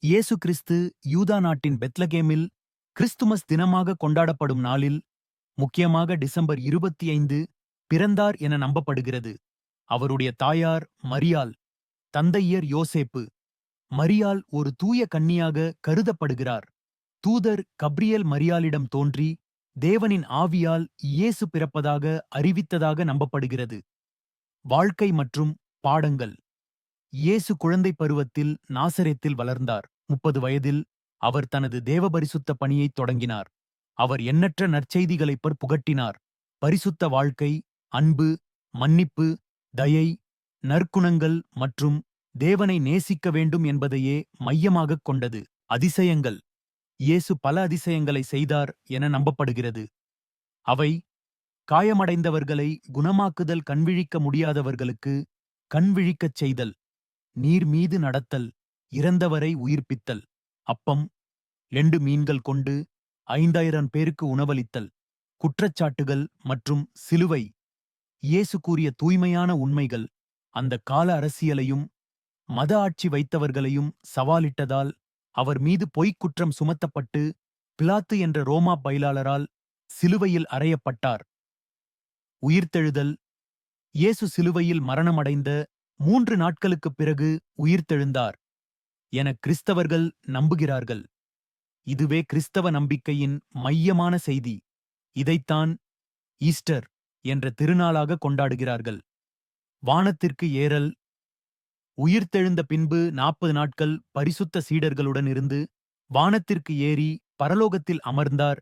இயேசு கிறிஸ்து யூதா நாட்டின் பெத்லகேமில் கிறிஸ்துமஸ் தினமாக கொண்டாடப்படும் நாளில், முக்கியமாக டிசம்பர் 25 பிறந்தார் என நம்பப்படுகிறது. அவருடைய தாயார் மரியாள், தந்தையர் யோசேப்பு. மரியாள் ஒரு தூய கன்னியாக கருதப்படுகிறார். தூதர் கப்ரியேல் மரியாளிடம் தோன்றி, தேவனின் ஆவியால் இயேசு பிறப்பதாக அறிவித்ததாக நம்பப்படுகிறது. வாழ்க்கை மற்றும் பாடங்கள். இயேசு குழந்தை பருவத்தில் நாசரேத்தில் வளர்ந்தார். 30 வயதில் அவர் தனது தேவபரிசுத்த பணியைத் தொடங்கினார். அவர் எண்ணற்ற நற்செய்திகளைப் புகட்டினார். பரிசுத்த வாழ்க்கை, அன்பு, மன்னிப்பு, தயை, நற்குணங்கள் மற்றும் தேவனை நேசிக்க வேண்டும் என்பதையே மையமாகக் கொண்டது. அதிசயங்கள். இயேசு பல அதிசயங்களை செய்தார் என நம்பப்படுகிறது. அவை காயமடைந்தவர்களை குணமாக்குதல், கண்விழிக்க முடியாதவர்களுக்கு கண்விழிக்கச் செய்தல், நீர் மீது நடத்தல், இறந்தவரை உயிர்ப்பித்தல், அப்பம் 2 மீன்கள் கொண்டு 5000 பேருக்கு உணவளித்தல், குற்றச்சாட்டுகள் மற்றும் சிலுவை. இயேசு கூறிய தூய்மையான உண்மைகள் அந்த கால அரசியலையும் மத ஆட்சி வைத்தவர்களையும் சவாலிட்டதால் அவர் மீது பொய்க் குற்றம் சுமத்தப்பட்டு பிலாத்து என்ற ரோமா பயிலாளரால் சிலுவையில் அறையப்பட்டார். உயிர்த்தெழுதல். இயேசு சிலுவையில் மரணமடைந்த 3 நாட்களுக்குப் பிறகு உயிர்த்தெழுந்தார் என கிறிஸ்தவர்கள் நம்புகிறார்கள். இதுவே கிறிஸ்தவ நம்பிக்கையின் மையமான செய்தி. இதைத்தான் ஈஸ்டர் என்ற திருநாளாக கொண்டாடுகிறார்கள். வானத்திற்கு ஏறல். உயிர்த்தெழுந்த பின்பு 40 நாட்கள் பரிசுத்த சீடர்களுடன் இருந்து வானத்திற்கு ஏறி பரலோகத்தில் அமர்ந்தார்